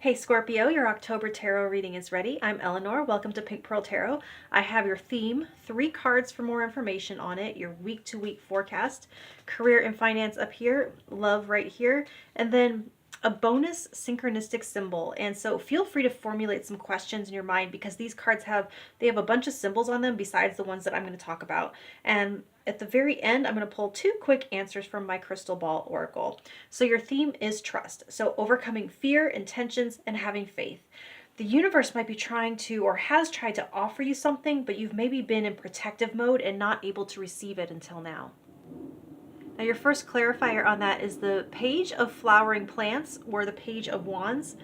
Hey Scorpio, your October tarot reading is ready. I'm Eleanor. Welcome to Pink Pearl Tarot. I have your theme, 3 cards for more information on it, your week-to-week forecast, career and finance up here, love right here, and then a bonus synchronistic symbol. And so feel free to formulate some questions in your mind because these cards have a bunch of symbols on them besides the ones that I'm going to talk about. And at the very end, I'm going to pull 2 quick answers from my crystal ball oracle. So your theme is trust. So overcoming fear, intentions, and having faith. The universe might be trying to, or has tried to offer you something, but you've maybe been in protective mode and not able to receive it until now. Now your first clarifier on that is the page of flowering plants or the page of wands.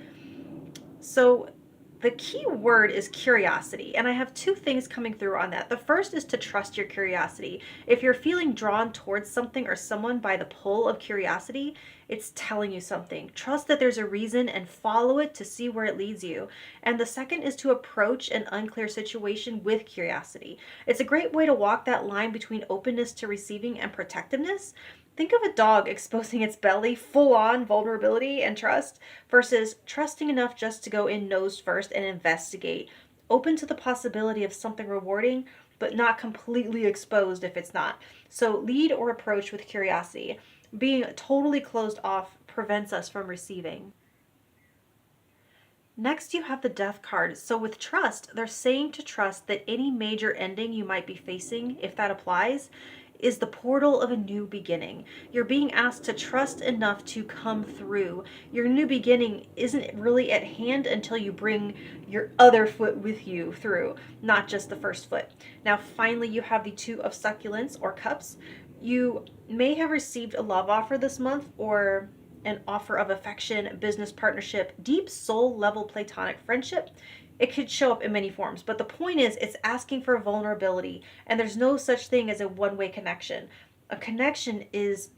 So the key word is curiosity, and I have 2 things coming through on that. The first is to trust your curiosity. If you're feeling drawn towards something or someone by the pull of curiosity, it's telling you something. Trust that there's a reason and follow it to see where it leads you. And the second is to approach an unclear situation with curiosity. It's a great way to walk that line between openness to receiving and protectiveness. Think of a dog exposing its belly, full-on vulnerability and trust, versus trusting enough just to go in nose first and investigate, open to the possibility of something rewarding, but not completely exposed if it's not. So lead or approach with curiosity. Being totally closed off prevents us from receiving. Next, you have the Death card. So with trust, they're saying to trust that any major ending you might be facing, if that applies, is the portal of a new beginning. You're being asked to trust enough to come through. Your new beginning isn't really at hand until you bring your other foot with you through, not just the first foot. Now, finally, you have the 2 of succulents or cups. You may have received a love offer this month or an offer of affection, business partnership, deep soul level platonic friendship. It could show up in many forms, but the point is it's asking for vulnerability, and there's no such thing as a one-way connection. A connection is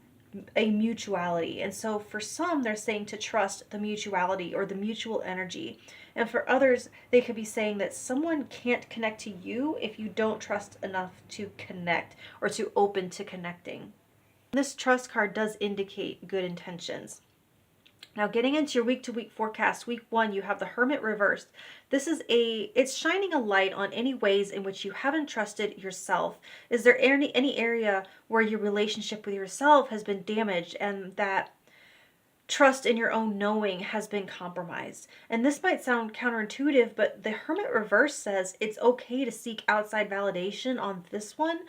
a mutuality, and so for some they're saying to trust the mutuality or the mutual energy, and for others they could be saying that someone can't connect to you if you don't trust enough to connect or to open to connecting. This trust card does indicate good intentions. Now getting into your week-to-week forecast, week 1, you have the Hermit reversed. It's shining a light on any ways in which you haven't trusted yourself. Is there any area where your relationship with yourself has been damaged and that trust in your own knowing has been compromised? And this might sound counterintuitive, but the Hermit reverse says it's okay to seek outside validation on this one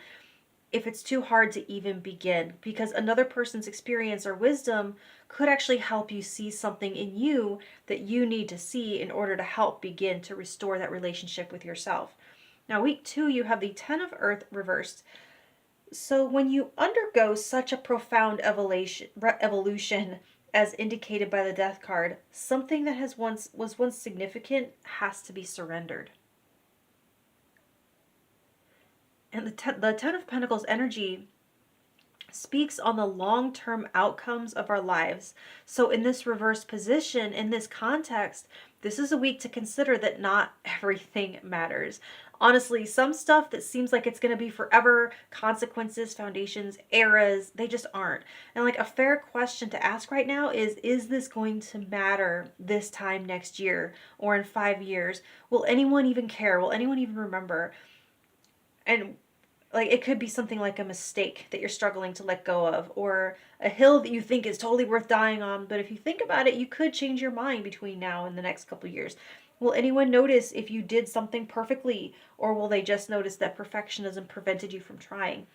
if it's too hard to even begin, because another person's experience or wisdom could actually help you see something in you that you need to see in order to help begin to restore that relationship with yourself. Now, week 2, you have the 10 of Earth reversed. So when you undergo such a profound evolution as indicated by the Death card, something that was once significant has to be surrendered. And the Ten of Pentacles energy speaks on the long-term outcomes of our lives. So in this reverse position, in this context, this is a week to consider that not everything matters. Honestly, some stuff that seems like it's going to be forever, consequences, foundations, eras, they just aren't. And like a fair question to ask right now is this going to matter this time next year or in 5 years? Will anyone even care? Will anyone even remember? And like it could be something like a mistake that you're struggling to let go of, or a hill that you think is totally worth dying on, but if you think about it, you could change your mind between now and the next couple years. Will anyone notice if you did something perfectly, or will they just notice that perfectionism prevented you from trying?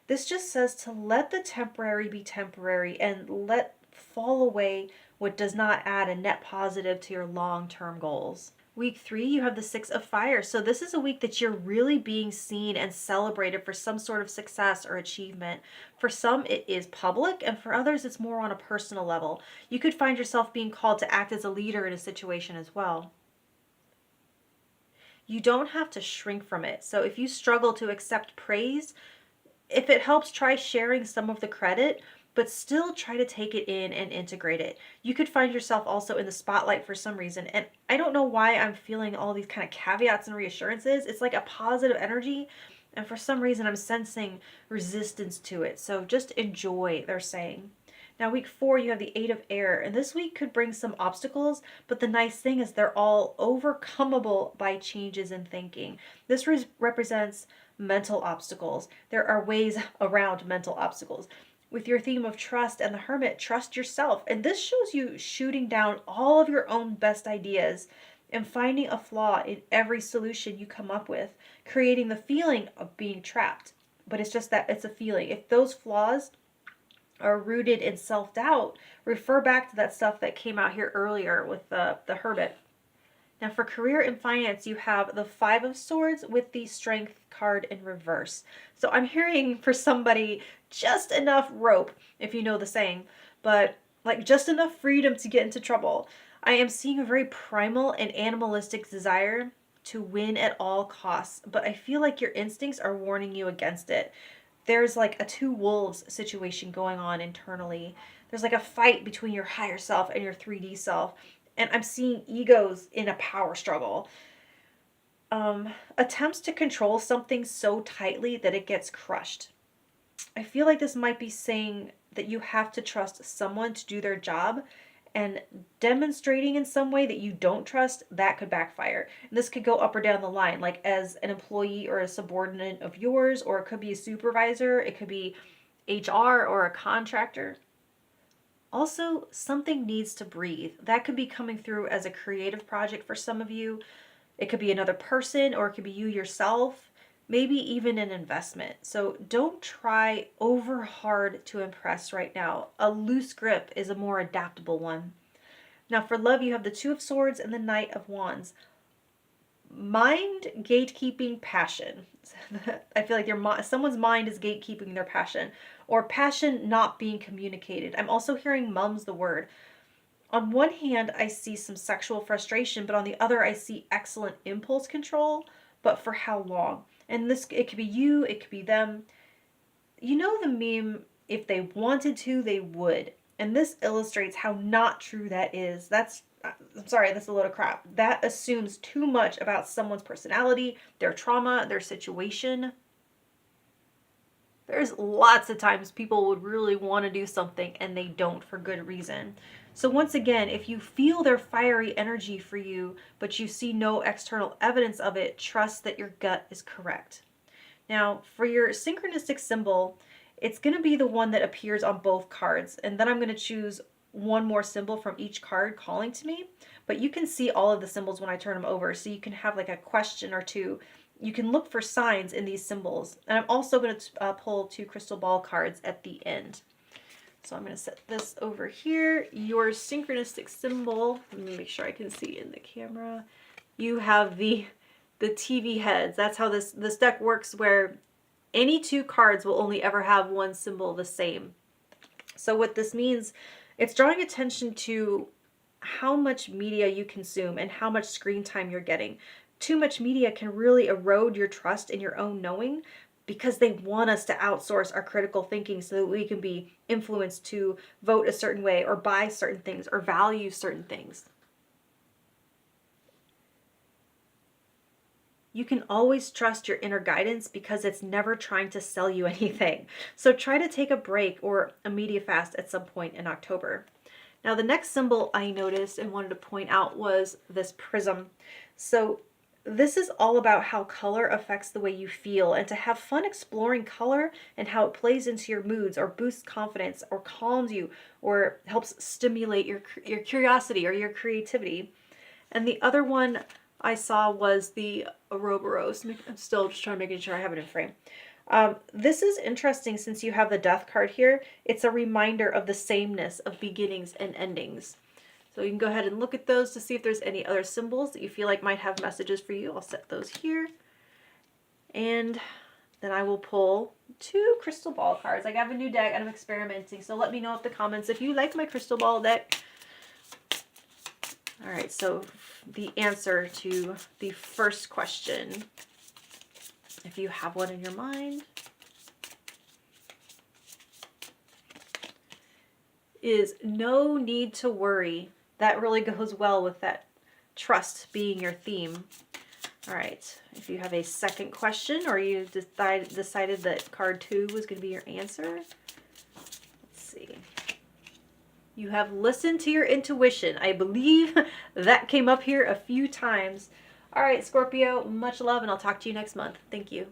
This just says to let the temporary be temporary and let fall away what does not add a net positive to your long-term goals. Week 3, you have the 6 of Fire. So this is a week that you're really being seen and celebrated for some sort of success or achievement. For some, it is public, and for others, it's more on a personal level. You could find yourself being called to act as a leader in a situation as well. You don't have to shrink from it. So if you struggle to accept praise, if it helps, try sharing some of the credit, but still try to take it in and integrate it. You could find yourself also in the spotlight for some reason. And I don't know why I'm feeling all these kind of caveats and reassurances. It's like a positive energy. And for some reason, I'm sensing resistance to it. So just enjoy, they're saying. Now, week 4, you have the 8 of air, and this week could bring some obstacles, but the nice thing is they're all overcomable by changes in thinking. This represents mental obstacles. There are ways around mental obstacles. With your theme of trust and the Hermit, trust yourself. And this shows you shooting down all of your own best ideas and finding a flaw in every solution you come up with, creating the feeling of being trapped. But it's just that it's a feeling. If those flaws are rooted in self-doubt, refer back to that stuff that came out here earlier with the Hermit. Now for career and finance, you have the 5 of Swords with the Strength card in reverse. So I'm hearing for somebody just enough rope, if you know the saying, but like just enough freedom to get into trouble. I am seeing a very primal and animalistic desire to win at all costs, but I feel like your instincts are warning you against it. There's like a 2 wolves situation going on internally. There's like a fight between your higher self and your 3D self. And I'm seeing egos in a power struggle. Attempts to control something so tightly that it gets crushed. I feel like this might be saying that you have to trust someone to do their job, and demonstrating in some way that you don't trust, that could backfire. And this could go up or down the line, like as an employee or a subordinate of yours, or it could be a supervisor, it could be HR or a contractor. Also, something needs to breathe. That could be coming through as a creative project for some of you. It could be another person, or it could be you yourself, maybe even an investment. So don't try over hard to impress right now. A loose grip is a more adaptable one. Now for love, you have the 2 of Swords and the Knight of Wands. Mind gatekeeping passion. I feel like someone's mind is gatekeeping their passion, or passion not being communicated. I'm also hearing mum's the word. On one hand, I see some sexual frustration, but on the other, I see excellent impulse control, but for how long? And this, it could be you, it could be them. You know the meme, if they wanted to, they would. And this illustrates how not true that is. I'm sorry, that's a load of crap. That assumes too much about someone's personality, their trauma, their situation. There's lots of times people would really want to do something and they don't for good reason. So once again, if you feel their fiery energy for you, but you see no external evidence of it, trust that your gut is correct. Now, for your synchronistic symbol, it's going to be the one that appears on both cards. And then I'm going to choose one more symbol from each card calling to me. But you can see all of the symbols when I turn them over. So you can have like a question or two. You can look for signs in these symbols. And I'm also going to pull 2 crystal ball cards at the end. So I'm going to set this over here. Your synchronistic symbol, let me make sure I can see in the camera. You have the TV heads. That's how this deck works, where any 2 cards will only ever have one symbol the same. So what this means, it's drawing attention to how much media you consume and how much screen time you're getting. Too much media can really erode your trust in your own knowing, because they want us to outsource our critical thinking so that we can be influenced to vote a certain way or buy certain things or value certain things. You can always trust your inner guidance because it's never trying to sell you anything. So try to take a break or a media fast at some point in October. Now the next symbol I noticed and wanted to point out was this prism. So this is all about how color affects the way you feel, and to have fun exploring color and how it plays into your moods or boosts confidence or calms you or helps stimulate your curiosity or your creativity. And the other one I saw was the Ouroboros. I'm still just trying to make sure I have it in frame. This is interesting since you have the Death card here. It's a reminder of the sameness of beginnings and endings. So you can go ahead and look at those to see if there's any other symbols that you feel like might have messages for you. I'll set those here. And then I will pull 2 crystal ball cards. I have a new deck and I'm experimenting. So let me know in the comments if you like my crystal ball deck. All right, so the answer to the first question, if you have one in your mind, is no need to worry. That really goes well with that trust being your theme. All right, if you have a second question or you decided that card 2 was going to be your answer, let's see. You have listened to your intuition. I believe that came up here a few times. All right, Scorpio, much love, and I'll talk to you next month. Thank you.